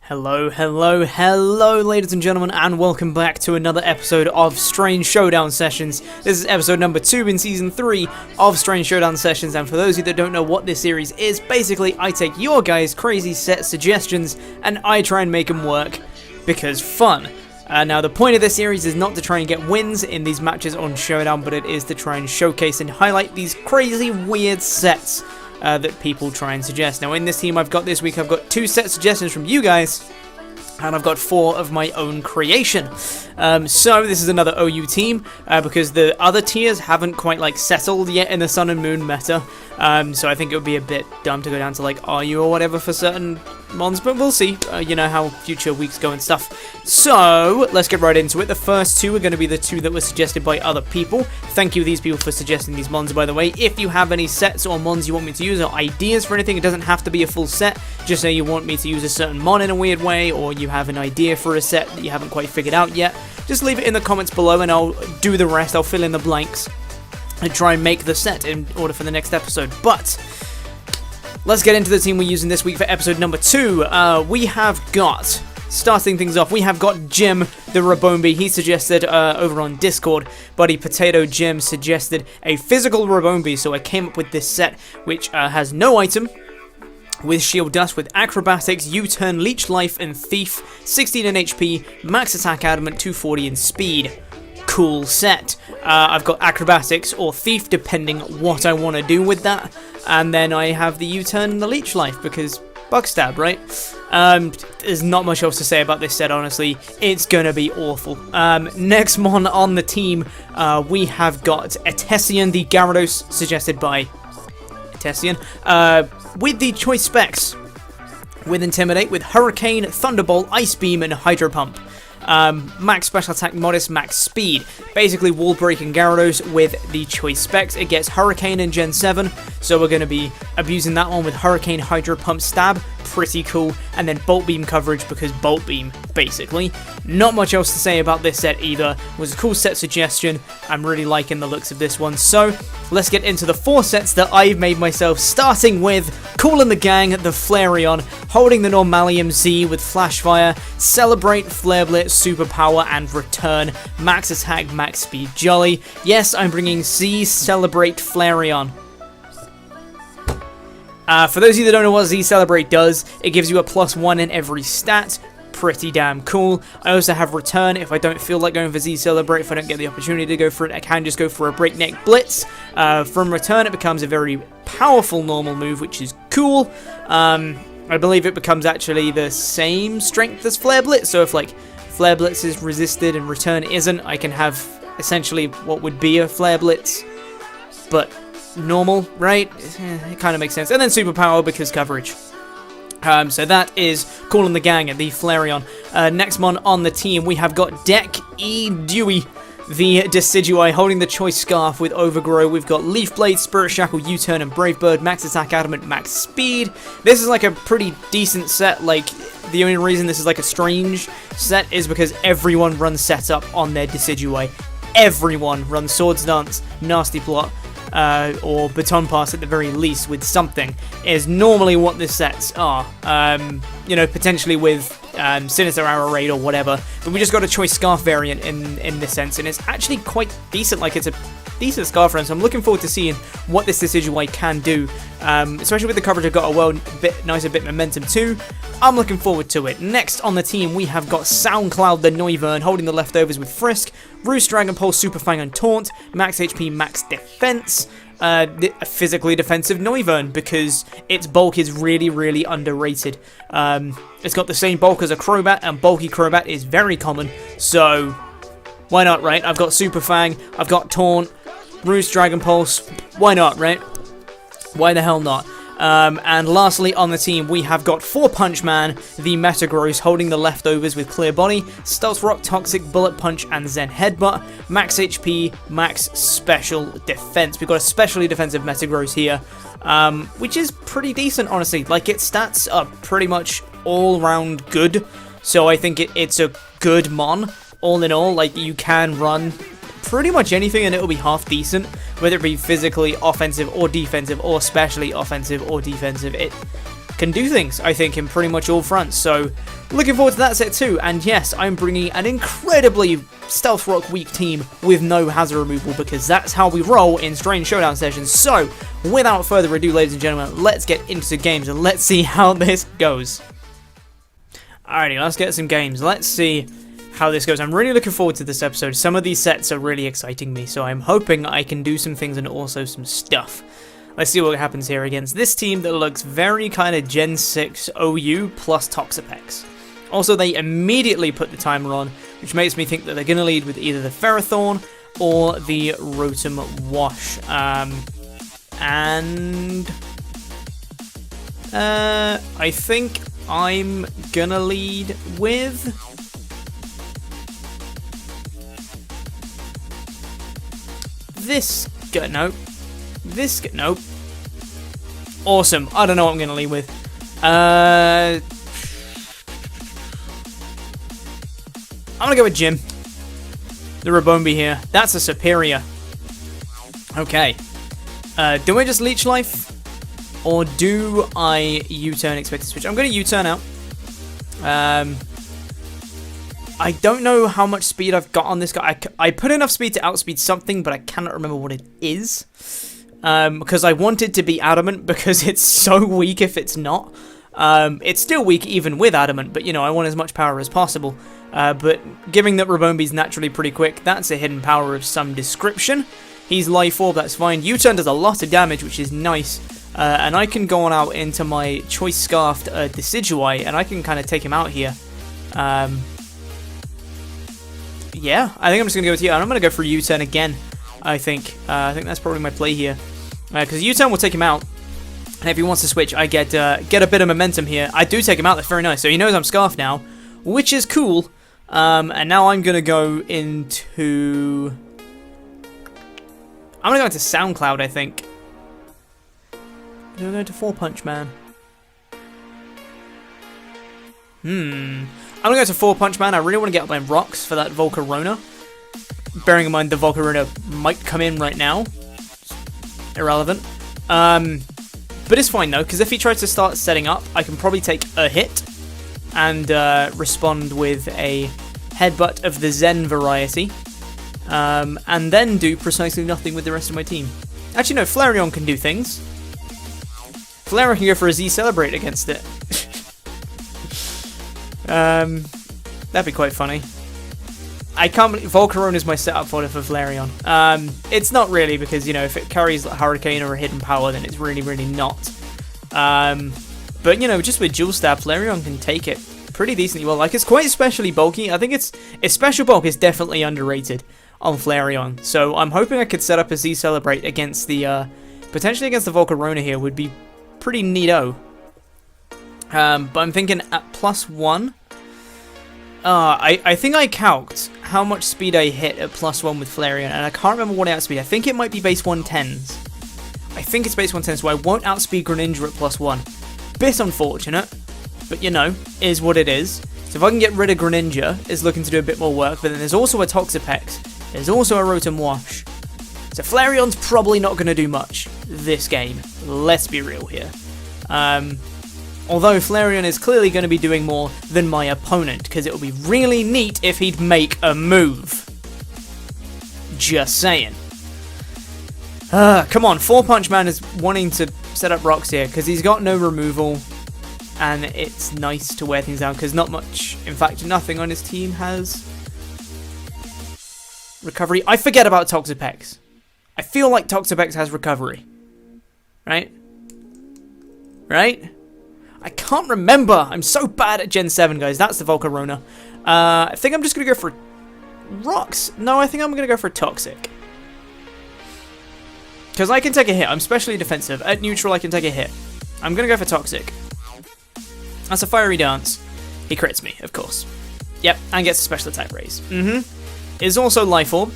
Hello, ladies and gentlemen, and welcome back to another episode of Strange Showdown Sessions. This is episode number 2 in Season 3 of Strange Showdown Sessions, and for those of you that don't know what this series is, basically I take your guys' crazy set suggestions and I try and make them work, because fun. Now, the point of this series is not to try and get wins in these matches on Showdown, but it is to try and showcase and highlight these crazy, weird sets that people try and suggest. Now, in this team I've got this week, I've got 2 set suggestions from you guys, and I've got 4 of my own creation. So this is another OU team, because the other tiers haven't quite settled yet in the Sun and Moon meta. So I think it would be a bit dumb to go down to RU or whatever for certain mons, but we'll see, you know how future weeks go and stuff. So let's get right into it. The first 2 are going to be the 2 that were suggested by other people. Thank you these people for suggesting these mons, by the way. If you have any sets or mons you want me to use or ideas for anything, it doesn't have to be a full set. Just say you want me to use a certain mon in a weird way, or you have an idea for a set that you haven't quite figured out yet. Just leave it in the comments below and I'll do the rest. I'll fill in the blanks and try and make the set in order for the next episode. But let's get into the team we're using this week for episode number 2. We have got, starting things off, we have got Jim the Rabombi. He suggested over on Discord, Buddy Potato Jim suggested a physical Rabombi, so I came up with this set which has no item, with Shield Dust, with Acrobatics, U-Turn, Leech Life, and Thief, 16 in HP, Max Attack Adamant, 240 in Speed. Cool set. I've got Acrobatics or Thief, depending what I want to do with that. And then I have the U-Turn and the Leech Life, because Bugstab, right? There's not much else to say about this set, honestly. It's gonna be awful. Next mon on the team, we have got Etesian the Gyarados, suggested by Etesian, with the choice specs, with Intimidate, with Hurricane, Thunderbolt, Ice Beam, and Hydro Pump. Max Special Attack, Modest, Max Speed. Basically Wall Breaking Gyarados with the choice specs. It gets Hurricane in Gen 7, so we're going to be abusing that one with Hurricane, Hydro Pump, Stab. Pretty cool. And then Bolt Beam coverage, because Bolt Beam, basically. Not much else to say about this set either. It was a cool set suggestion. I'm really liking the looks of this one. So let's get into the 4 sets that I've made myself, starting with Cool in the Gang, the Flareon, holding the Normalium Z with Flash Fire, Celebrate, Flare Blitz, Superpower, and Return, Max Attack, Max Speed, Jolly. Yes, I'm bringing Z Celebrate Flareon. For those of you that don't know what Z Celebrate does, it gives you a +1 in every stat. Pretty damn cool. I also have Return. If I don't feel like going for Z Celebrate, if I don't get the opportunity to go for it, I can just go for a Breakneck Blitz. From Return, it becomes a very powerful normal move, which is cool. I believe it becomes actually the same strength as Flare Blitz, so if Flare Blitz is resisted and Return isn't, I can have essentially what would be a Flare Blitz, but normal, right? It kind of makes sense. And then Superpower, because coverage. So that is Cool in the Gang, the Flareon. Next mon on the team, we have got Deck E. Dewey, the Decidueye, holding the Choice Scarf with Overgrow. We've got Leaf Blade, Spirit Shackle, U-Turn, and Brave Bird, Max Attack Adamant, Max Speed. This is a pretty decent set. The only reason this is a strange set is because everyone runs setup on their Decidueye. Everyone runs Swords Dance, Nasty Plot, or Baton Pass at the very least with something, is normally what the sets are. You know, potentially with Sinister Arrow Raid or whatever, but we just got a Choice Scarf variant in this sense, and it's actually quite decent. It's a decent Scarf run, so I'm looking forward to seeing what this Decidueye can do, especially with the coverage I've got a nicer bit momentum too. I'm looking forward to it. Next on the team, we have got Soundcloud the Noivern, holding the leftovers with Frisk, Roost, Dragon Pulse, Super Fang, and Taunt, Max HP, Max Defense, a physically defensive Noivern, because its bulk is really, really underrated. It's got the same bulk as a Crobat, and bulky Crobat is very common, so why not, right? I've got Super Fang, I've got Taunt, Roost, Dragon Pulse, why not, right? Why the hell not? And lastly on the team, we have got 4-Punch Man, the Metagross, holding the leftovers with Clear Body, Stealth Rock, Toxic, Bullet Punch, and Zen Headbutt, Max HP, Max Special Defense. We've got a specially defensive Metagross here, which is pretty decent, honestly. Its stats are pretty much all-round good, so I think it's a good mon, all in all. You can run pretty much anything and it'll be half decent, whether it be physically offensive or defensive, or specially offensive or defensive. can do things, I think, in pretty much all fronts. So, looking forward to that set too. And yes, I'm bringing an incredibly Stealth Rock weak team with no hazard removal, because that's how we roll in Strange Showdown Sessions. So, without further ado, ladies and gentlemen, let's get into the games and let's see how this goes. Alrighty, let's get some games. Let's see how this goes. I'm really looking forward to this episode. Some of these sets are really exciting me, so I'm hoping I can do some things and also some stuff. Let's see what happens here against this team that looks very kind of Gen 6 OU plus Toxapex. Also, they immediately put the timer on, which makes me think that they're going to lead with either the Ferrothorn or the Rotom Wash. I think I'm going to lead with... this guy. Nope. This guy. Nope. Awesome. I don't know what I'm going to lead with. I'm going to go with Jim. The Rabombi here. That's a superior. Okay. Do I just Leech Life? Or do I U-turn expected switch? I'm going to U-turn out. I don't know how much speed I've got on this guy. I put enough speed to outspeed something, but I cannot remember what it is. Because I want it to be Adamant, because it's so weak if it's not. It's still weak even with Adamant, but, you know, I want as much power as possible. But given that Rabombi's naturally pretty quick, that's a hidden power of some description. He's Life Orb, that's fine. U-turn does a lot of damage, which is nice. And I can go on out into my Choice Scarfed Decidueye, and I can kind of take him out here. Yeah, I think I'm just going to go with you. And I'm going to go for U-turn again, I think. I think that's probably my play here. Because U-turn will take him out. And if he wants to switch, I get a bit of momentum here. I do take him out, that's very nice. So he knows I'm Scarfed now, which is cool. And now I'm going to go into... I'm going to go into SoundCloud, I think. I'm going to go into 4-Punch Man. I'm going to go to 4-Punch Man. I really want to get up my rocks for that Volcarona. Bearing in mind the Volcarona might come in right now. Irrelevant. But it's fine though, because if he tries to start setting up, I can probably take a hit and respond with a Headbutt of the Zen variety. And then do precisely nothing with the rest of my team. Actually no, Flareon can do things. Flareon can go for a Z Celebrate against it. That'd be quite funny. I can't believe Volcarona is my setup fodder for Flareon. It's not really, because, you know, if it carries like Hurricane or a hidden power, then it's really, really not. But, you know, just with Dual Stab, Flareon can take it pretty decently well. Like, it's quite especially bulky. I think its special bulk is definitely underrated on Flareon. So I'm hoping I could set up a Z Celebrate against the, potentially against the Volcarona here would be pretty neato. But I'm thinking at +1. I think I calced how much speed I hit at +1 with Flareon, and I can't remember what I outspeed. I think it might be base 110s. I think it's base 110s, so I won't outspeed Greninja at +1. Bit unfortunate, but you know, is what it is. So if I can get rid of Greninja, it's looking to do a bit more work, but then there's also a Toxapex. There's also a Rotom Wash. So Flareon's probably not going to do much this game. Let's be real here. Although Flareon is clearly going to be doing more than my opponent, because it would be really neat if he'd make a move. Just saying. Come on, 4-Punch Man is wanting to set up rocks here, because he's got no removal, and it's nice to wear things down, because not much, in fact, nothing on his team has recovery. I forget about Toxapex. I feel like Toxapex has recovery. Right? Right? I can't remember. I'm so bad at Gen 7, guys. That's the Volcarona. I think I'm just going to go for rocks. No, I think I'm going to go for Toxic. Because I can take a hit. I'm specially defensive. At neutral, I can take a hit. I'm going to go for Toxic. That's a Fiery Dance. He crits me, of course. Yep, and gets a special attack raise. Is also Life Orb.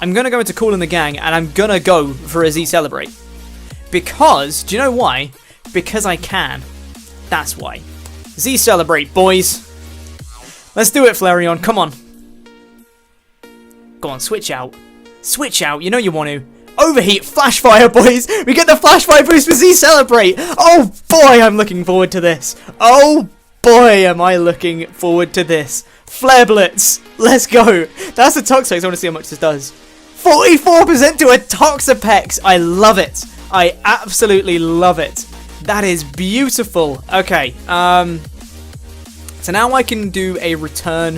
I'm going to go into Cool in the Gang, and I'm going to go for a Z Celebrate. Because, do you know why? Because I can. That's why. Z Celebrate, boys. Let's do it, Flareon. Come on. Go on, switch out. Switch out. You know you want to. overheat flash fire, boys. We get the flash fire boost for Z Celebrate. Oh boy, I'm looking forward to this. Oh boy, am I looking forward to this. Flare Blitz, let's go. That's a Toxapex. I want to see how much this does. 44% to a Toxapex. I love it. I absolutely love it. That is beautiful. Okay, so now I can do a return,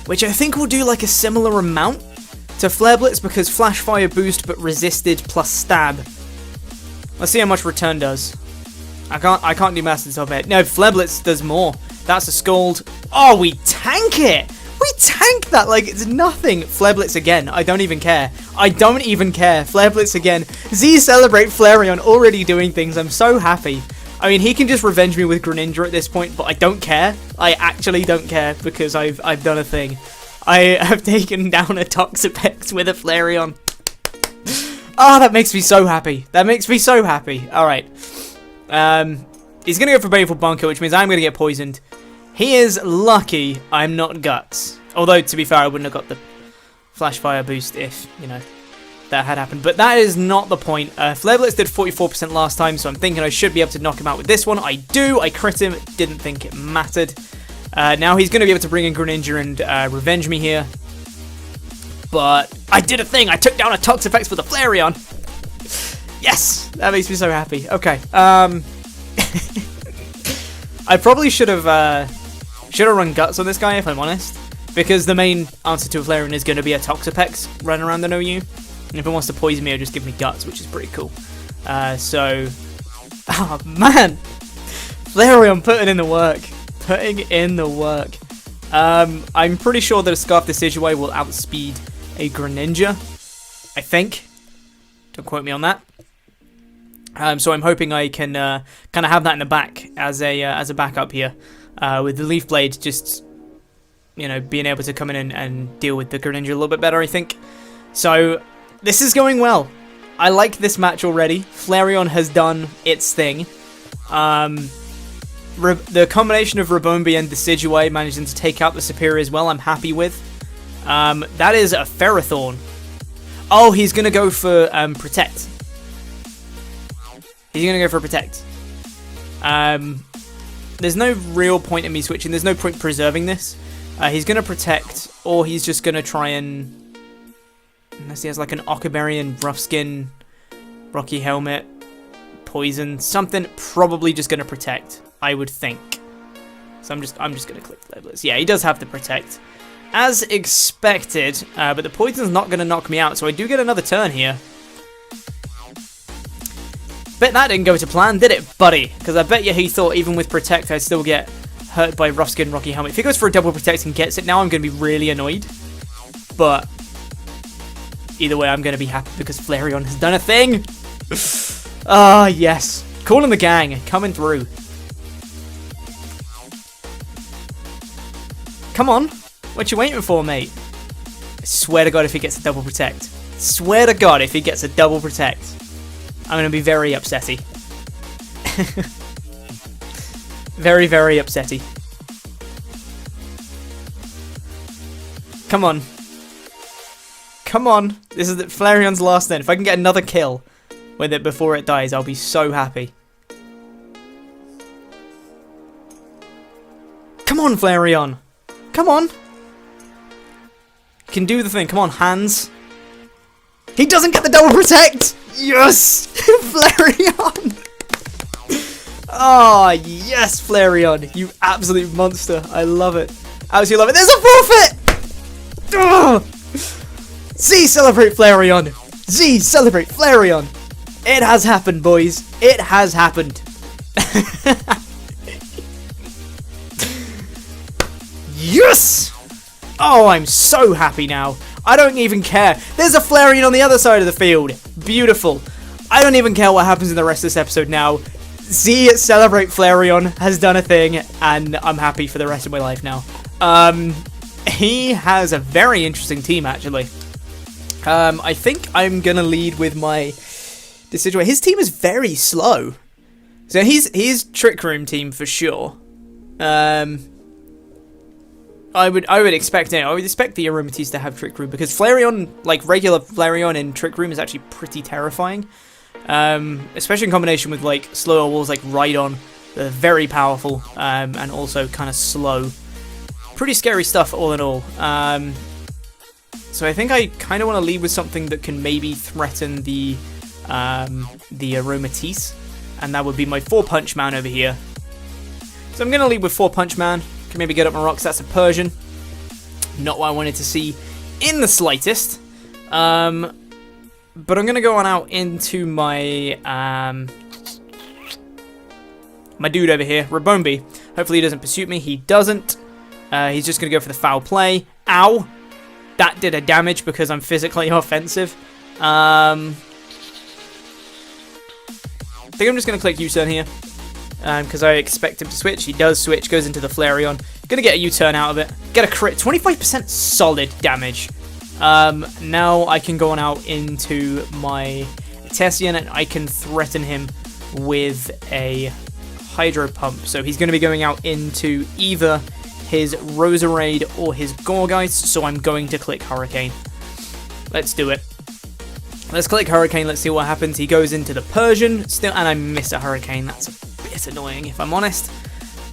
which I think will do like a similar amount to Flare Blitz because Flash Fire boost but resisted plus stab. Let's see how much return does. I can't do math on the top of it. No, Flare Blitz does more. That's a Scald. Oh, we tank it! We tank that like it's nothing. Flare Blitz again. I don't even care. I don't even care. Flare Blitz again. Z Celebrate Flareon already doing things. I'm so happy. I mean, he can just revenge me with Greninja at this point, but I don't care. I actually don't care because I've done a thing. I have taken down a Toxapex with a Flareon. Oh, that makes me so happy. That makes me so happy. Alright. He's going to go for Baneful Bunker, which means I'm going to get poisoned. He is lucky I'm not Guts. Although, to be fair, I wouldn't have got the Flash Fire boost if, you know, that had happened. But that is not the point. Flare Blitz did 44% last time, so I'm thinking I should be able to knock him out with this one. I do. I crit him. Didn't think it mattered. Now he's going to be able to bring in Greninja and revenge me here. But I did a thing. I took down a Toxapex with a Flareon. Yes! That makes me so happy. Okay. I probably should have run Guts on this guy, if I'm honest. Because the main answer to a Flareon is going to be a Toxapex running around the OU. And if it wants to poison me, it'll just give me Guts, which is pretty cool. Oh man! Flareon putting in the work. Putting in the work. I'm pretty sure that a Scarf Decidueye will outspeed a Greninja. I think. Don't quote me on that. So I'm hoping I can kind of have that in the back as a backup here. With the Leaf Blade just, you know, being able to come in and deal with the Greninja a little bit better, I think. So this is going well. I like this match already. Flareon has done its thing. The combination of Rabombi and Decidueye managing to take out the Superior as well, I'm happy with. That is a Ferrothorn. Oh, he's going to go for Protect. He's going to go for Protect. There's no real point in me switching. There's no point preserving this. He's going to Protect, or he's just going to try and... Unless he has like an Ockerberry Rough Skin, Rocky Helmet, Poison, something, probably just going to Protect, I would think. So I'm just going to click Flare Blitz. Yeah, he does have to Protect. As expected, but the Poison's not going to knock me out, so I do get another turn here. Bet that didn't go to plan, did it, buddy? Because I bet you he thought even with Protect I'd still get hurt by Rough Skin, Rocky Helmet. If he goes for a double Protect and gets it now, I'm going to be really annoyed. But either way, I'm going to be happy because Flareon has done a thing. Ah, yes. Calling the gang. Coming through. Come on. What you waiting for, mate? I swear to God if he gets a double Protect. Swear to God if he gets a double Protect. I'm going to be very upsetty. Very, very upsetty. Come on. Come on. This is Flareon's last then. If I can get another kill with it before it dies, I'll be so happy. Come on, Flareon. Come on. You can do the thing. Come on, hands. He doesn't get the double Protect! Yes! Flareon! Oh, yes, Flareon. You absolute monster. I love it. Absolutely love it. There's a forfeit! Oh! Z Celebrate Flareon! Z Celebrate Flareon! It has happened, boys. It has happened. Yes! Oh, I'm so happy now. I don't even care. There's a Flareon on the other side of the field. Beautiful. I don't even care what happens in the rest of this episode now. Z Celebrate Flareon has done a thing, and I'm happy for the rest of my life now. He has a very interesting team, actually. I think I'm going to lead with my Decidueye. His team is very slow. So he's Trick Room team for sure. I would expect it. I would expect the Aromatisse to have Trick Room, because Flareon, like regular Flareon in Trick Room, is actually pretty terrifying. Especially in combination with like slower walls like Rhydon. They're very powerful, and also kind of slow. Pretty scary stuff all in all. So I think I kind of want to lead with something that can maybe threaten the Aromatisse, and that would be my 4-Punch Man over here. So I'm going to lead with 4-Punch Man. Can maybe get up my rocks. That's a Persian. Not what I wanted to see in the slightest. But I'm going to go on out into my my dude over here, Rabombi. Hopefully he doesn't pursue me. He doesn't. He's just going to go for the foul play. Ow! That did a damage because I'm physically offensive. I think I'm just going to click U-turn here. Because I expect him to switch. He does switch, goes into the Flareon. Gonna get a U-turn out of it. Get a crit. 25% solid damage. Now I can go on out into my Tessian, and I can threaten him with a Hydro Pump. So he's going to be going out into either his Roserade or his Gourgeist, so I'm going to click Hurricane. Let's do it. Let's click Hurricane, let's see what happens. He goes into the Persian, still, and I miss a Hurricane. That's a bit annoying, if I'm honest.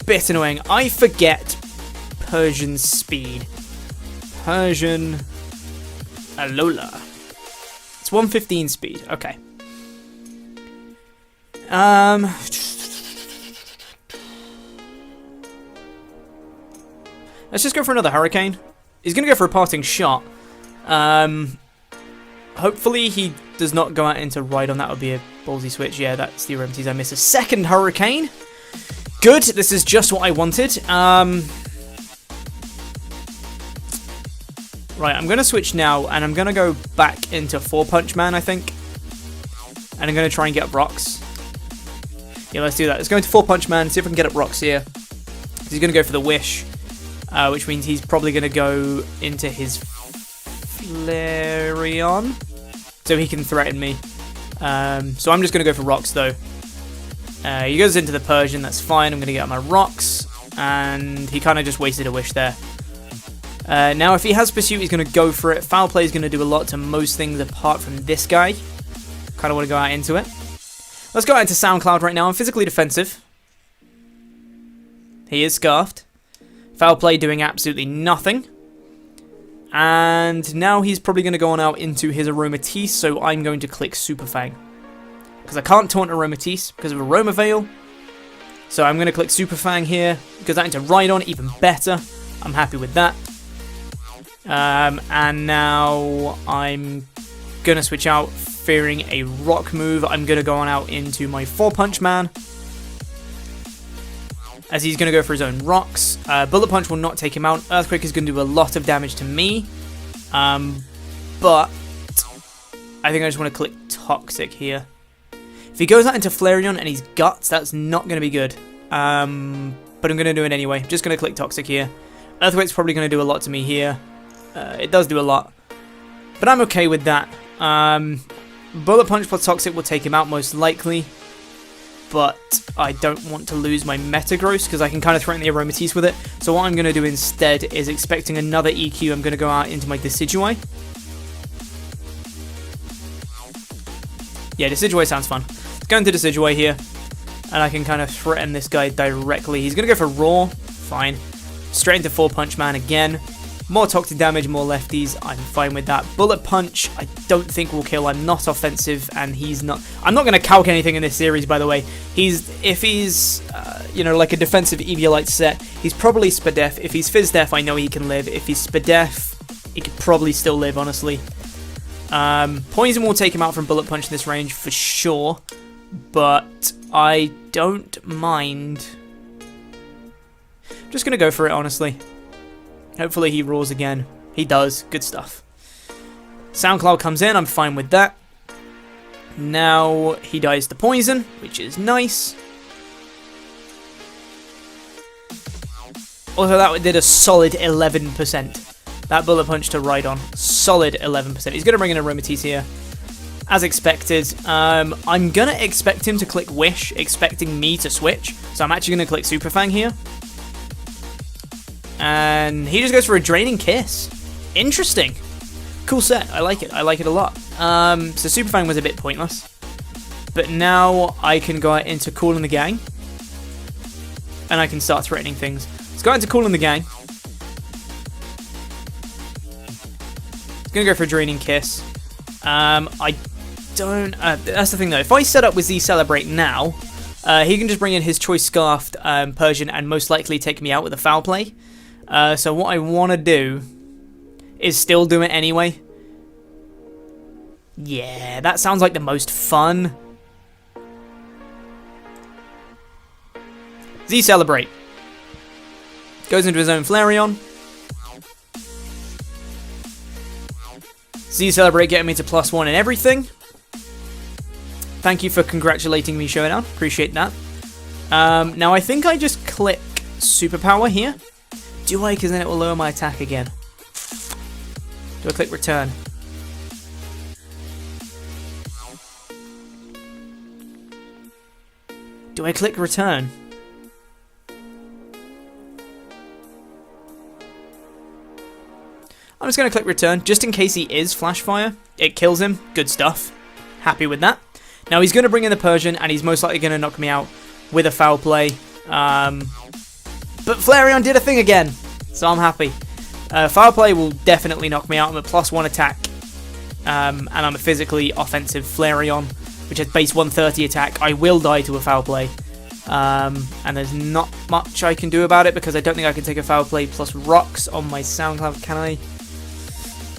Bit annoying. I forget Persian's speed. Persian Alola. It's 115 speed, okay. Let's just go for another Hurricane. He's going to go for a parting shot. Hopefully he does not go out into Rhydon. That would be a ballsy switch. Yeah, that's the Aromatisse. I miss a second Hurricane. Good. This is just what I wanted. Right, I'm going to switch now, and I'm going to go back into 4-Punch Man, I think. And I'm going to try and get up rocks. Yeah, let's do that. Let's go into 4-Punch Man, see if I can get up rocks here. He's going to go for the Wish, which means he's probably going to go into his Flareon, so he can threaten me. So I'm just going to go for rocks, though. He goes into the Persian, that's fine. I'm going to get up my rocks, and he kind of just wasted a Wish there. Now, if he has Pursuit, he's going to go for it. Foul Play is going to do a lot to most things apart from this guy. Kind of want to go out into it. Let's go out into SoundCloud right now. I'm physically defensive. He is Scarfed. Foul Play doing absolutely nothing. And now he's probably going to go on out into his Aromatisse, so I'm going to click Super Fang. Because I can't taunt Aromatisse because of Aroma Veil. So I'm going to click Super Fang here. Goes out into Rhydon, even better. I'm happy with that. And now I'm going to switch out, fearing a rock move. I'm going to go on out into my 4-Punch Man, as he's going to go for his own rocks. Bullet Punch will not take him out. Earthquake is going to do a lot of damage to me. But I think I just want to click Toxic here. If he goes out into Flareon and he's Guts, that's not going to be good. But I'm going to do it anyway. Just going to click Toxic here. Earthquake's probably going to do a lot to me here. It does do a lot. But I'm okay with that. Bullet Punch plus Toxic will take him out most likely. But I don't want to lose my Metagross because I can kind of threaten the Aromatisse with it. So what I'm going to do instead is, expecting another EQ, I'm going to go out into my Decidueye. Yeah, Decidueye sounds fun. Let's go into Decidueye here. And I can kind of threaten this guy directly. He's going to go for Roar. Fine. Straight into 4-Punch Man again. More toxic damage, more lefties. I'm fine with that. Bullet Punch, I don't think will kill. I'm not offensive, and he's not. I'm not going to calc anything in this series, by the way. If he's, like a defensive Eviolite set, he's probably Spadef. If he's Fizdef, I know he can live. If he's Spadef, he could probably still live, honestly. Poison will take him out from Bullet Punch in this range for sure, but I don't mind. I'm just going to go for it, honestly. Hopefully he roars again. He does. Good stuff. SoundCloud comes in. I'm fine with that. Now he dies to poison, which is nice. Also, that did a solid 11%. That Bullet Punch to Rhydon. Solid 11%. He's going to bring in a Aromatisse here. As expected. I'm going to expect him to click Wish, expecting me to switch. So I'm actually going to click Super Fang here. And he just goes for a Draining Kiss. Interesting. Cool set. I like it. I like it a lot. So Super Fang was a bit pointless. But now I can go into Calling the Gang. And I can start threatening things. Let's go into Calling the Gang. It's going to go for a Draining Kiss. I don't... that's the thing, though. If I set up with Z Celebrate now, he can just bring in his Choice Scarfed Persian and most likely take me out with a Foul Play. So what I want to do is still do it anyway. Yeah, that sounds like the most fun. Z Celebrate. Goes into his own Flareon. Z Celebrate getting me to +1 and everything. Thank you for congratulating me, Showdown. Appreciate that. Now I think I just click Superpower here. Do I? Because then it will lower my attack again. Do I click Return? Do I click Return? I'm just going to click Return, just in case he is Flash Fire. It kills him. Good stuff. Happy with that. Now he's going to bring in the Persian, and he's most likely going to knock me out with a Foul Play. But Flareon did a thing again, so I'm happy. Foul Play will definitely knock me out. I'm a +1 attack, and I'm a physically offensive Flareon, which has base 130 attack. I will die to a Foul Play, and there's not much I can do about it because I don't think I can take a Foul Play plus Rocks on my SoundCloud, can I?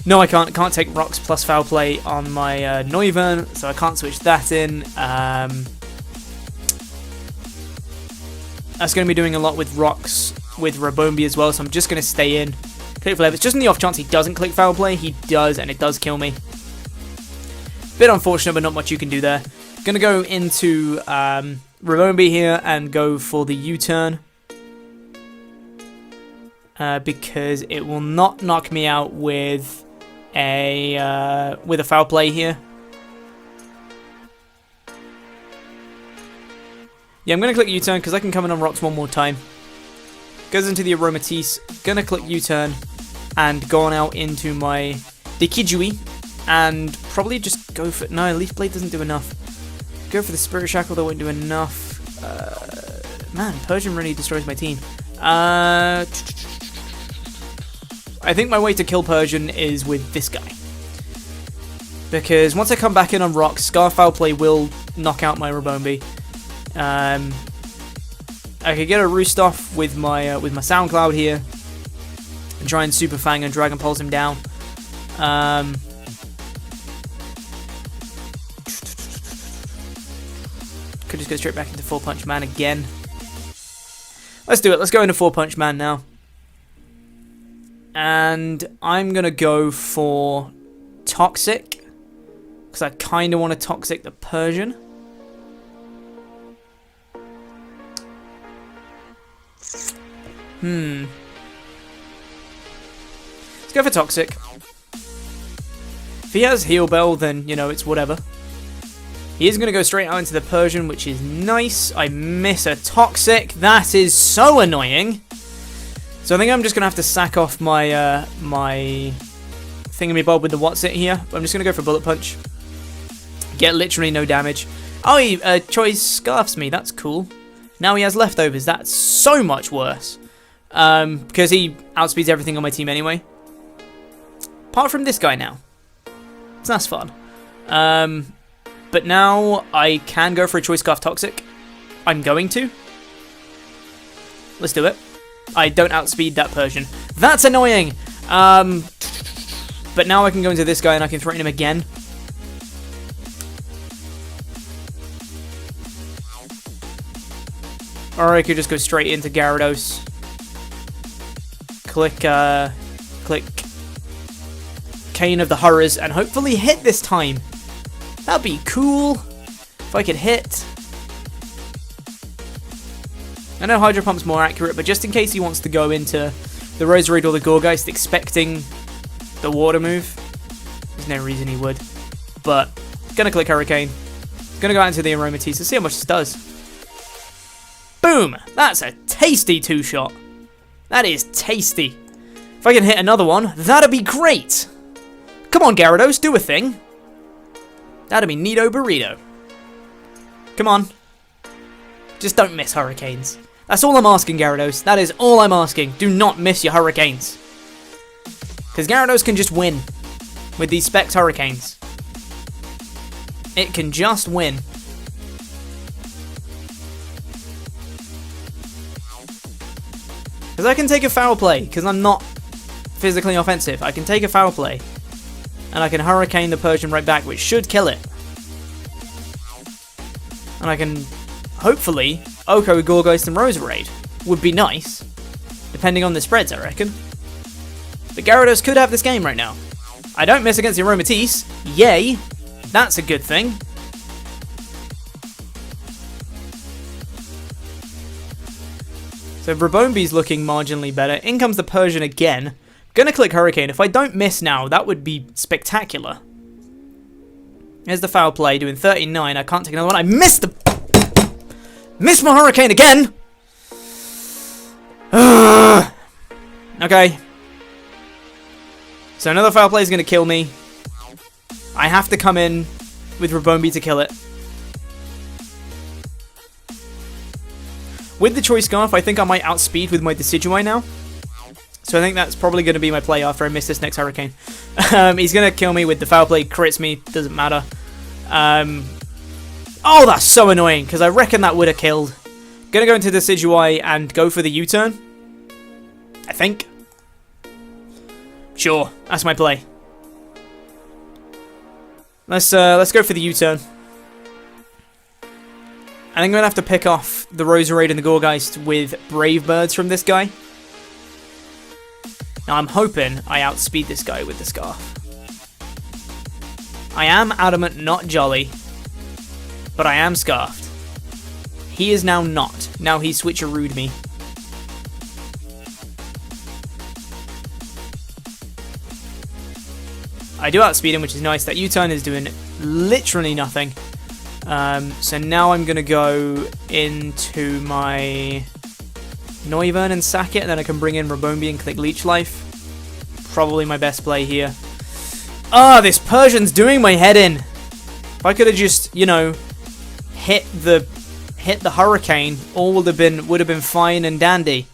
No, I can't. I can't take Rocks plus Foul Play on my Noivern, so I can't switch that in. That's going to be doing a lot with Rocks, with Rabombi as well, so I'm just going to stay in. Click Flare. It's just in the off chance he doesn't click Foul Play. He does, and it does kill me. Bit unfortunate, but not much you can do there. Going to go into Rabombi here and go for the U-turn. Because it will not knock me out with a Foul Play here. Yeah, I'm going to click U-turn because I can come in on Rocks one more time. Goes into the Aromatisse. Going to click U-turn and go on out into my Dekijui. And probably just go for... No, Leaf Blade doesn't do enough. Go for the Spirit Shackle, that won't do enough. Man, Persian really destroys my team. I think my way to kill Persian is with this guy. Because once I come back in on Rocks, Scarf Foul Play will knock out my Rabombi. I could get a Roost off with my SoundCloud here. And try and Super Fang and Dragon Pulse him down. Could just go straight back into 4-Punch Man again. Let's do it. Let's go into 4-Punch Man now. And I'm going to go for Toxic. Because I kind of want to Toxic the Persian. Let's go for Toxic. If he has Heal Bell, then, you know, it's whatever. He is going to go straight out into the Persian, which is nice. I miss a Toxic. That is so annoying. So I think I'm just going to have to sack off my my Thingamabob with the What's It here. But I'm just going to go for Bullet Punch. Get literally no damage. Oh, he Choice Scarfs me. That's cool. Now he has Leftovers. That's so much worse. Because he outspeeds everything on my team anyway. Apart from this guy now. So that's fun. But now I can go for a Choice Scarf Toxic. I'm going to. Let's do it. I don't outspeed that Persian. That's annoying! But now I can go into this guy and I can threaten him again. Or I could just go straight into Gyarados. Click Cane of the Horrors and hopefully hit this time. That'd be cool if I could hit. I know Hydro Pump's more accurate, but just in case he wants to go into the Roserade or the Gourgeist expecting the water move, there's no reason he would. But, gonna click Hurricane. Gonna go out into the Aromatisse and see how much this does. Boom! That's a tasty two-shot. That is tasty. If I can hit another one, that'd be great. Come on, Gyarados, do a thing. That'd be neato burrito. Come on. Just don't miss hurricanes. That's all I'm asking, Gyarados. That is all I'm asking. Do not miss your hurricanes. Because Gyarados can just win with these Specs hurricanes. It can just win. Because I can take a foul play, because I'm not physically offensive. I can take a foul play, and I can hurricane the Persian right back, which should kill it. And I can, hopefully, Oko, Gorgeist, and Roserade. Would be nice, depending on the spreads, I reckon. But Gyarados could have this game right now. I don't miss against the Aromatisse. Yay! That's a good thing. So Rabombi's looking marginally better. In comes the Persian again. Gonna click Hurricane. If I don't miss now, that would be spectacular. Here's the foul play, doing 39. I can't take another one. I missed my Hurricane again! Okay. So another foul play is gonna kill me. I have to come in with Rabombi to kill it. With the Choice Scarf, I think I might outspeed with my Decidueye now. So I think that's probably going to be my play after I miss this next Hurricane. He's going to kill me with the foul play, crits me, doesn't matter. Oh, that's so annoying, because I reckon that would have killed. Going to go into Decidueye and go for the U-turn. I think. Sure, that's my play. Let's go for the U-turn. And I'm going to have to pick off the Roserade and the Gorgeist with Brave Birds from this guy. Now I'm hoping I outspeed this guy with the Scarf. I am adamant not Jolly, but I am Scarfed. He is now not. Now he switcherooed me. I do outspeed him, which is nice. That U-turn is doing literally nothing. So now I'm going to go into my Noivern and sack it, and then I can bring in Rabombi and click Leech Life. Probably my best play here. Ah, this Persian's doing my head in. If I could have just, you know, hit the Hurricane, all would have been fine and dandy.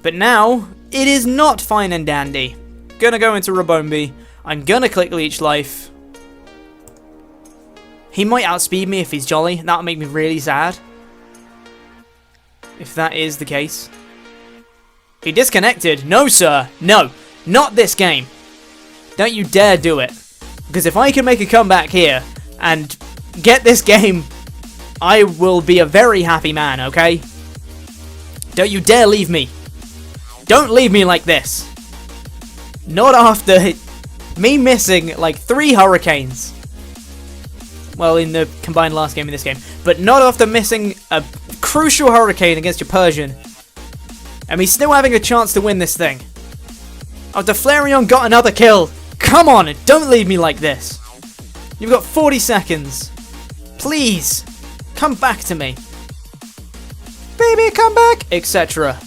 But now, it is not fine and dandy. Gonna go into Rabombi. I'm gonna click Leech Life. He might outspeed me if he's Jolly. That would make me really sad. If that is the case. He disconnected. No, sir. No. Not this game. Don't you dare do it. Because if I can make a comeback here and get this game, I will be a very happy man, okay? Don't you dare leave me. Don't leave me like this. Not after me missing like 3 Hurricanes. Well, in the combined last game in this game. But not after missing a crucial Hurricane against your Persian. And me still having a chance to win this thing. After Flareon got another kill. Come on, don't leave me like this. You've got 40 seconds. Please, come back to me. Baby, come back, etc.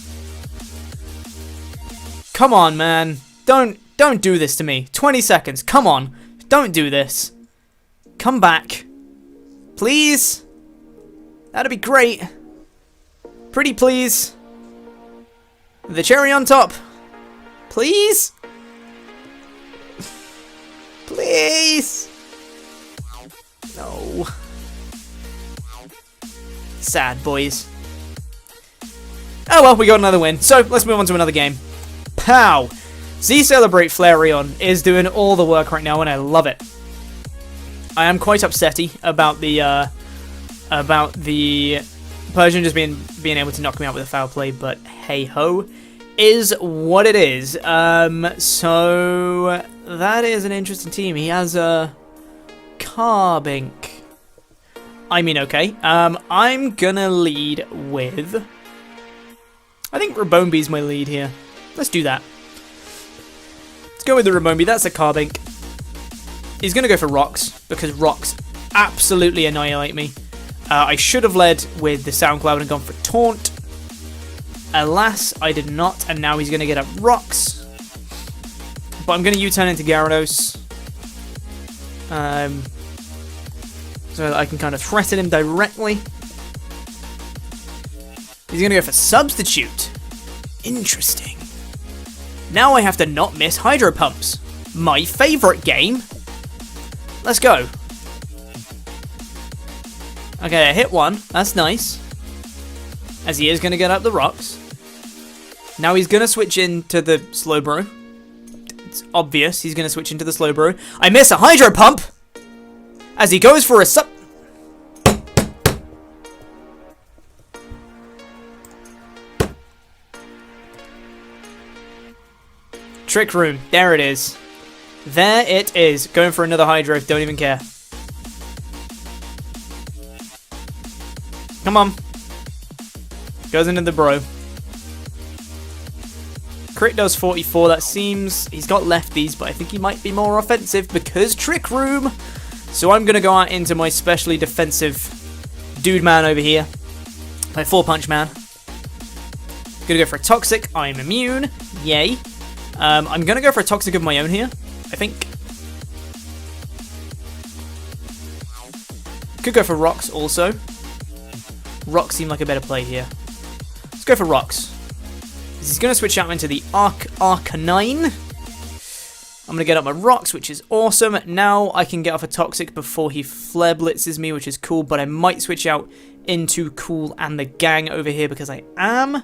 Come on, man. Don't do this to me. 20 seconds, come on. Don't do this. Come back. Please. That'd be great. Pretty please. The cherry on top. Please. Please. No. Sad, boys. Oh well, we got another win. So, let's move on to another game. Pow! Z-Celebrate Flareon is doing all the work right now, and I love it. I am quite upsetty about the Persian just being able to knock me out with a foul play, but hey ho, is what it is. So that is an interesting team. He has a Carbink. I mean, okay. I'm gonna lead with. I think Rabombi's my lead here. Let's do that. Let's go with the Rabombi. That's a Carbink. He's going to go for Rocks, because Rocks absolutely annihilate me. I should have led with the Sound Cloud and gone for Taunt. Alas, I did not, and now he's going to get up rocks. But I'm going to U-turn into Gyarados. So that I can kind of threaten him directly. He's going to go for Substitute. Interesting. Now I have to not miss Hydro Pumps. My favourite game. Let's go. Okay, I hit one. That's nice. As he is going to get up the rocks. Now he's going to switch into the Slowbro. It's obvious he's going to switch into the Slowbro. I miss a Hydro Pump! As he goes for a Trick Room. There it is. There it is. Going for another Hydro. Don't even care. Come on. Goes into the Bro. Crit does 44. That seems... He's got lefties, but I think he might be more offensive because Trick Room. So I'm going to go out into my specially defensive dude man over here. My 4-punch man. Going to go for a Toxic. I'm immune. Yay. I'm going to go for a Toxic of my own here, I think. Could go for Rocks also. Rocks seem like a better play here. Let's go for Rocks. He's going to switch out into the Arcanine. I'm going to get up my Rocks, which is awesome. Now I can get off a Toxic before he Flare Blitzes me, which is cool. But I might switch out into Cool and the gang over here because I am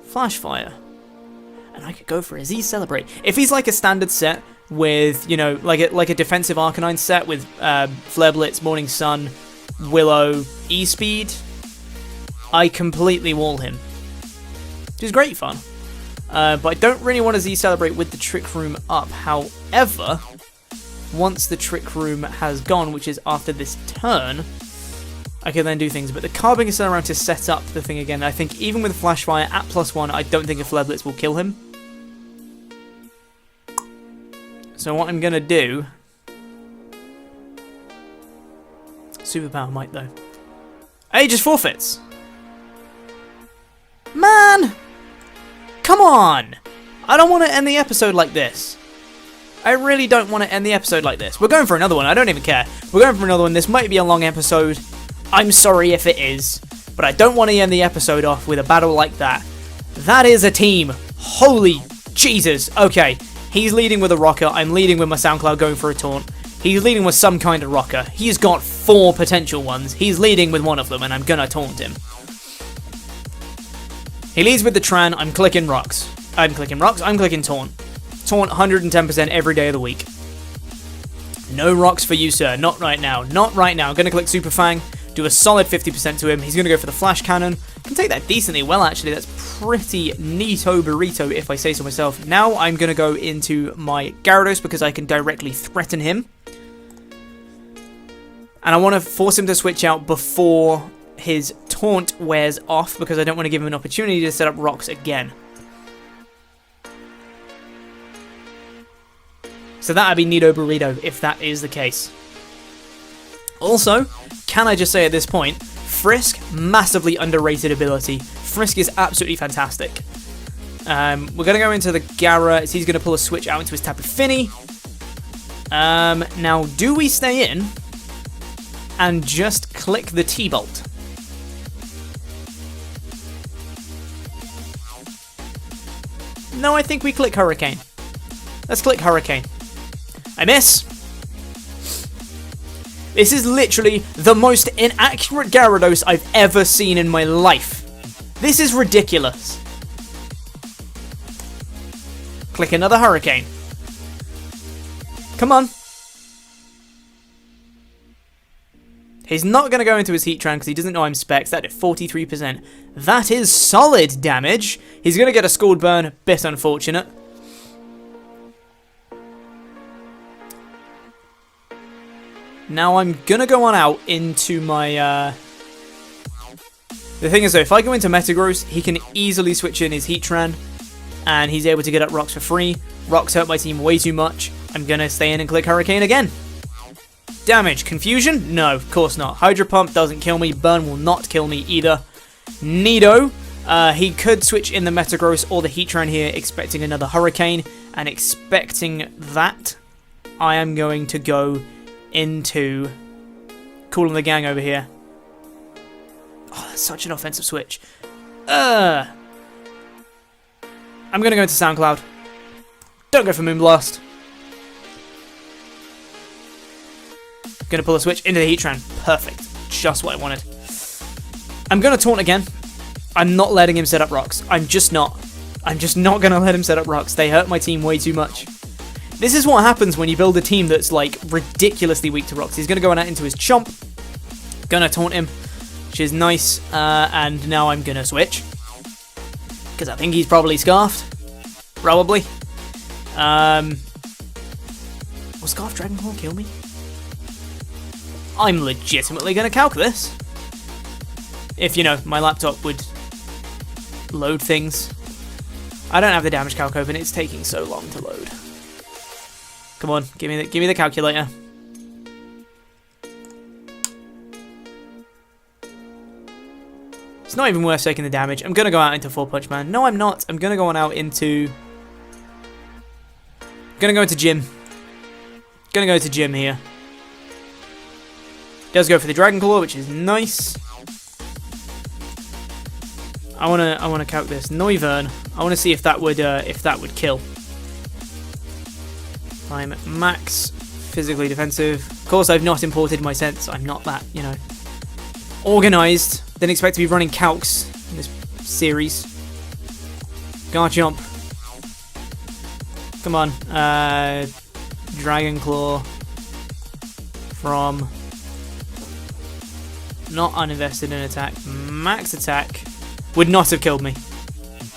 Flash Fire. And I could go for a Z Celebrate. If he's like a standard set with, you know, like a defensive Arcanine set with Flare Blitz, Morning Sun, Willow, E-Speed, I completely wall him. Which is great fun. But I don't really want to Z Celebrate with the Trick Room up. However, once the Trick Room has gone, which is after this turn, I can then do things. But the Carbon is still around to set up the thing again. I think even with Flash Fire at +1, I don't think a Flare Blitz will kill him. So what I'm going to do... Superpower might, though. Hey, just forfeits! Man! Come on! I don't want to end the episode like this. I really don't want to end the episode like this. We're going for another one. I don't even care. We're going for another one. This might be a long episode. I'm sorry if it is. But I don't want to end the episode off with a battle like that. That is a team. Holy Jesus. Okay. He's leading with a rocker. I'm leading with my SoundCloud going for a taunt. He's leading with some kind of rocker. He's got 4 potential ones. He's leading with one of them, and I'm gonna taunt him. He leads with the Tran. I'm clicking rocks. I'm clicking rocks. I'm clicking taunt. Taunt 110% every day of the week. No rocks for you, sir. Not right now. Not right now. I'm gonna click Super Fang. Do a solid 50% to him. He's gonna go for the Flash Cannon. Can take that decently well, actually. That's pretty neato burrito, if I say so myself. Now I'm gonna go into my Gyarados because I can directly threaten him. And I want to force him to switch out before his taunt wears off because I don't want to give him an opportunity to set up rocks again. So that'd be Neato Burrito if that is the case. Also, can I just say at this point, Frisk, massively underrated ability. Frisk is absolutely fantastic. We're going to go into the Gara as he's going to pull a switch out into his Tapu Fini. Now, do we stay in and just click the T-Bolt? No, I think we click Hurricane. Let's click Hurricane. I miss. This is literally the most inaccurate Gyarados I've ever seen in my life. This is ridiculous. Click another Hurricane. Come on. He's not going to go into his Heatran because he doesn't know I'm Specs. That did 43%. That is solid damage. He's going to get a Scald Burn. Bit unfortunate. Now I'm going to go on out into my... The thing is though, if I go into Metagross, he can easily switch in his Heatran. And he's able to get up rocks for free. Rocks hurt my team way too much. I'm going to stay in and click Hurricane again. Damage. Confusion? No, of course not. Hydro Pump doesn't kill me. Burn will not kill me either. Nido. He could switch in the Metagross or the Heatran here, expecting another Hurricane, and expecting that, I am going to go into Cooling the Gang over here. Oh, that's such an offensive switch. I'm going to go into SoundCloud. Don't go for Moonblast. Going to pull a switch into the Heatran. Perfect. Just what I wanted. I'm going to Taunt again. I'm not letting him set up rocks. I'm just not going to let him set up rocks. They hurt my team way too much. This is what happens when you build a team that's like ridiculously weak to rocks. He's going to go out into his Chomp. Going to Taunt him, which is nice. And now I'm going to switch. Because I think he's probably Scarfed. Probably. Will Scarf Dragon Claw kill me? I'm legitimately going to calc this. If, you know, my laptop would load things. I don't have the damage calc open. It's taking so long to load. Come on, give me the calculator. It's not even worth taking the damage. I'm going to go out into Full Punch Man. No, I'm not. I'm going to go on out into... Going to go into Gym. Going to go to Gym here. Does go for the Dragon Claw, which is nice. I wanna calc this. Noivern. I wanna see if that would kill. I'm max physically defensive. Of course, I've not imported my sense. I'm not that, you know, organized. Didn't expect to be running calcs in this series. Garchomp. Come on. Dragon Claw from not uninvested in attack. Max attack would not have killed me.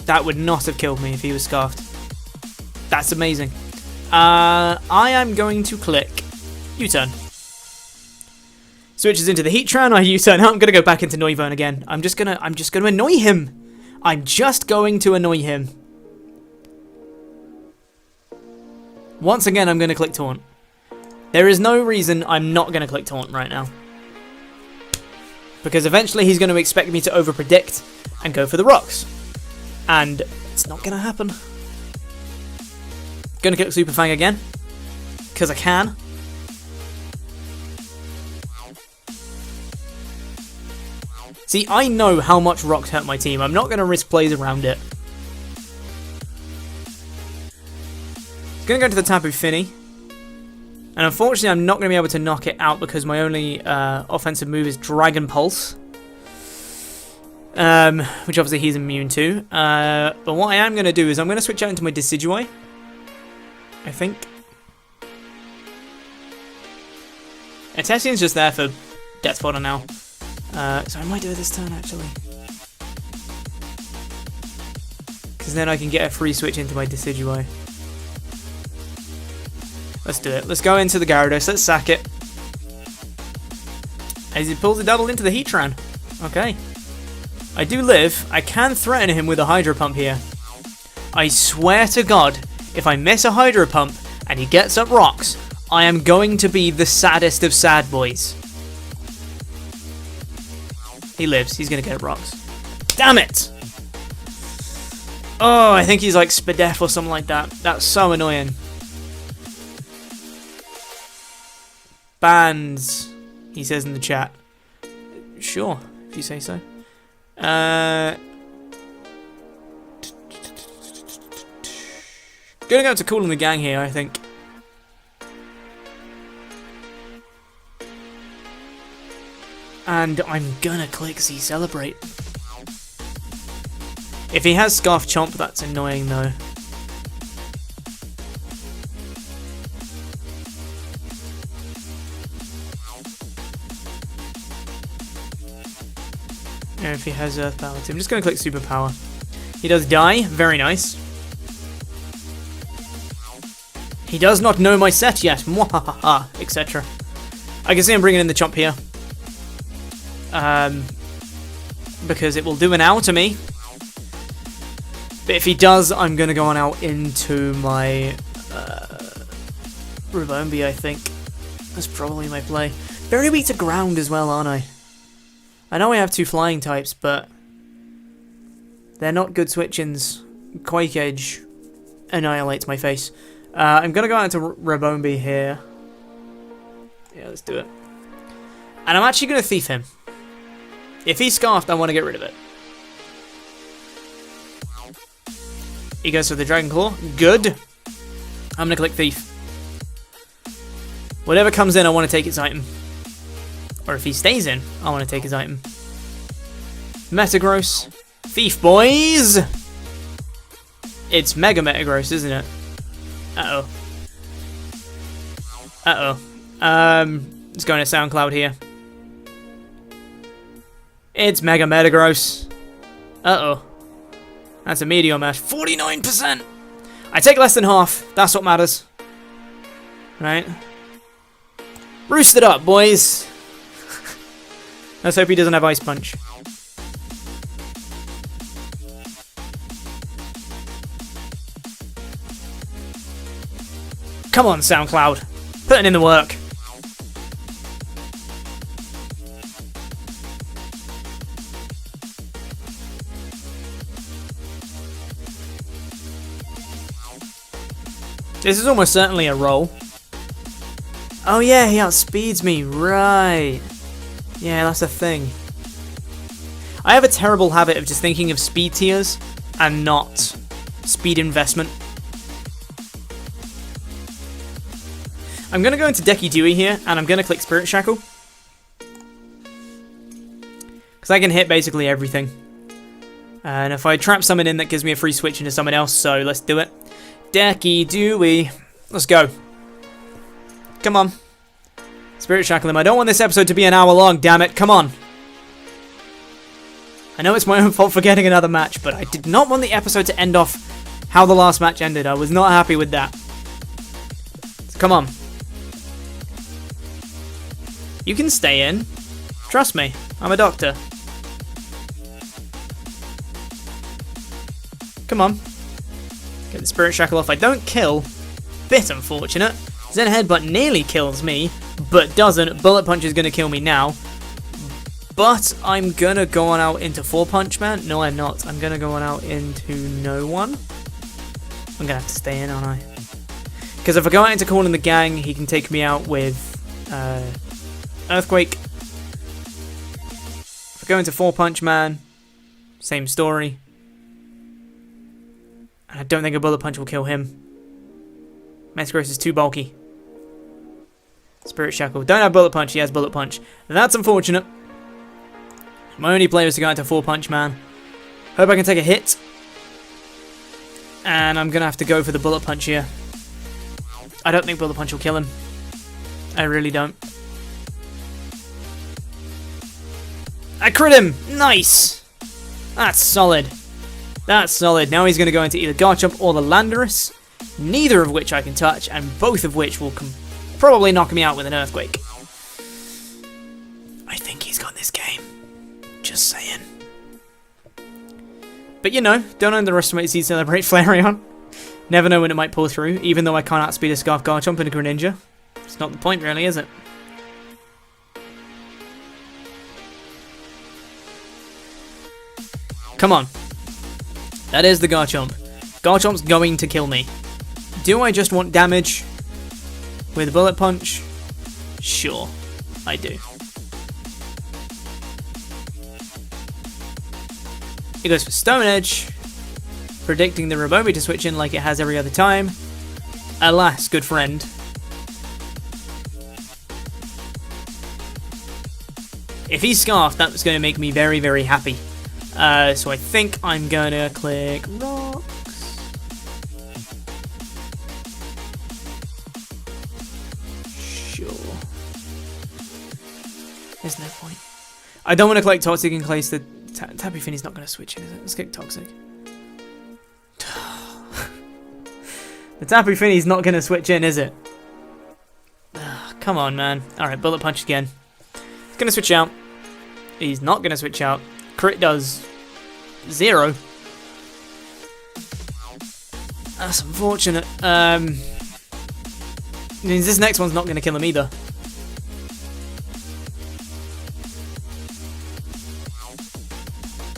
That would not have killed me if he was Scarfed. That's amazing. I am going to click U-turn. Switches into the Heatran. I U-turn. I'm going to go back into Noivern again. I'm just going to annoy him. I'm just going to annoy him. Once again, I'm going to click Taunt. There is no reason I'm not going to click Taunt right now. Because eventually he's going to expect me to overpredict and go for the rocks. And it's not going to happen. Going to click Super Fang again. Because I can. See, I know how much rocks hurt my team. I'm not going to risk plays around it. Going to go to the Tapu Fini. And unfortunately, I'm not going to be able to knock it out because my only offensive move is Dragon Pulse. Which obviously he's immune to. But what I am going to do is I'm going to switch out into my Decidueye. I think. And Tessian's just there for Death Fodder now. So I might do it this turn, actually. Because then I can get a free switch into my Decidueye. Let's do it. Let's go into the Gyarados. Let's sack it. As he pulls the double into the Heatran. Okay. I do live. I can threaten him with a Hydro Pump here. I swear to God, if I miss a Hydro Pump and he gets up rocks, I am going to be the saddest of sad boys. He lives. He's going to get up rocks. Damn it! Oh, I think he's like Spadef or something like that. That's so annoying. Bands, he says in the chat. Sure, if you say so. Gonna go to Cooling the Gang here, I think. And I'm gonna click Z Celebrate. If he has Scarf Chomp, that's annoying though. If he has Earth Power too. I'm just going to click Superpower. He does die. Very nice. He does not know my set yet. Mwahaha, etc. I can see I'm bringing in the Chomp here. Because it will do an ow to me. But if he does, I'm going to go on out into my Rubombi, I think. That's probably my play. Very weak to ground as well, aren't I? I know I have two flying types, but They're not good switch-ins. Quake Edge annihilates my face. I'm going to go out into Rabombi here. Yeah, let's do it. And I'm actually going to Thief him. If he's Scarfed, I want to get rid of it. He goes for the Dragon Claw. Good. I'm going to click Thief. Whatever comes in, I want to take its item. Or if he stays in, I want to take his item. Metagross. Thief, boys! It's Mega Metagross, isn't it? Uh-oh. Uh-oh. Let's go into SoundCloud here. It's Mega Metagross. Uh-oh. That's a Meteor Mash. 49%! I take less than half. That's what matters. Right? Roost it up, boys! Let's hope he doesn't have Ice Punch. Come on, SoundCloud. Putting in the work. This is almost certainly a roll. Oh yeah, he outspeeds me, right. Yeah, that's a thing. I have a terrible habit of just thinking of speed tiers and not speed investment. I'm going to go into Decky Dewey here, and I'm going to click Spirit Shackle. Because I can hit basically everything. And if I trap someone in, that gives me a free switch into someone else, so let's do it. Decky Dewey. Let's go. Come on. Spirit Shackle him. I don't want this episode to be an hour long, damn it. Come on. I know it's my own fault for getting another match, but I did not want the episode to end off how the last match ended. I was not happy with that. So come on. You can stay in. Trust me, I'm a doctor. Come on. Get the Spirit Shackle off. I don't kill. Bit unfortunate. Zen Headbutt nearly kills me, but doesn't. Bullet Punch is going to kill me now. But I'm going to go on out into 4-Punch Man. No, I'm not. I'm going to go on out into no one. I'm going to have to stay in, aren't I? Because if I go out into Calling the Gang, he can take me out with Earthquake. If I go into 4-Punch Man, same story. And I don't think a Bullet Punch will kill him. Metagross is too bulky. Spirit Shackle. Don't have Bullet Punch, he has Bullet Punch. That's unfortunate. My only play was to go into 4-Punch Man. Hope I can take a hit. And I'm going to have to go for the Bullet Punch here. I don't think Bullet Punch will kill him. I really don't. I crit him! Nice! That's solid. That's solid. Now he's going to go into either Garchomp or the Landorus. Neither of which I can touch, and both of which will probably knock me out with an Earthquake. I think he's got this game. Just saying. But you know, don't underestimate Seed Celebrate Flareon. Never know when it might pull through, even though I can't outspeed a Scarf Garchomp and a Greninja. It's not the point really, is it? Come on. That is the Garchomp. Garchomp's going to kill me. Do I just want damage with Bullet Punch? Sure, I do. He goes for Stone Edge, predicting the Rabombi to switch in like it has every other time. Alas, good friend. If he's Scarfed, that's going to make me very, very happy. So I think I'm going to click Rocks. Sure. There's no point. I don't want to collect Toxic in case the Tapu Finn's not going to switch in, is it? Let's get Toxic. The Tapu Finn's not going to switch in, is it? Come on, man. Alright, Bullet Punch again. He's going to switch out. He's not going to switch out. Crit does 0. That's unfortunate. Means this next one's not going to kill him either.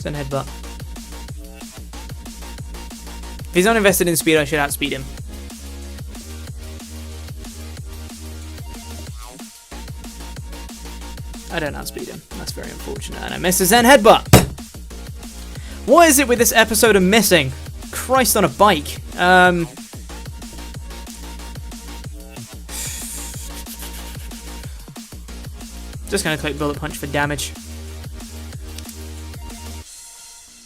Zen Headbutt. he's not invested in speed, I should outspeed him. I don't outspeed him. That's very unfortunate. And I missed a Zen Headbutt. What is it with this episode of missing? Christ on a bike. Just going to click Bullet Punch for damage.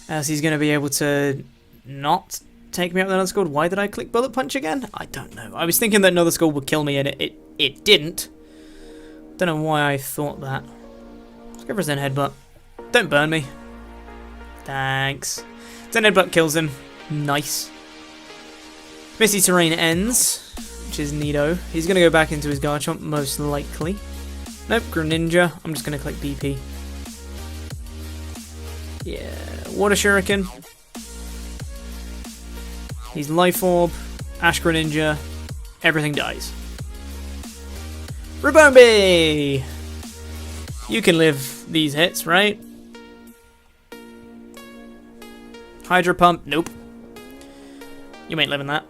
As he's going to be able to not take me up the Another Skull. Why did I click Bullet Punch again? I don't know. I was thinking that Another Skull would kill me and it didn't. Don't know why I thought that. Let's go for Zen Headbutt. Don't burn me. Thanks. Zen Headbutt kills him. Nice. Misty Terrain ends, which is neato. He's going to go back into his Garchomp, most likely. Nope, Greninja. I'm just going to click BP. Yeah, Water Shuriken. He's Life Orb, Ash Greninja. Everything dies. Ribombi! You can live these hits, right? Hydro Pump. Nope. You ain't living that.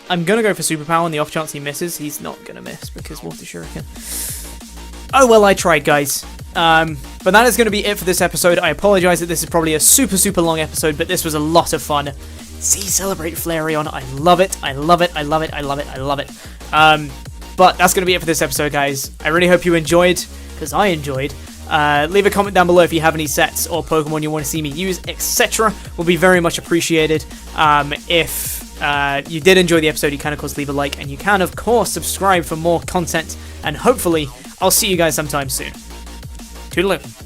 I'm going to go for Superpower on the off chance he misses. He's not going to miss because Water Shuriken. Oh well, I tried, guys. But that is going to be it for this episode. I apologize that this is probably a super long episode, but this was a lot of fun. See, celebrate Flareon. I love it. I love it. I love it. I love it. I love it. But that's going to be it for this episode, guys. I really hope you enjoyed, because I enjoyed. Leave a comment down below if you have any sets or Pokemon you want to see me use, etc. Will be very much appreciated. If you did enjoy the episode, you can of course leave a like, and you can of course subscribe for more content, and hopefully I'll see you guys sometime soon. Toodaloo.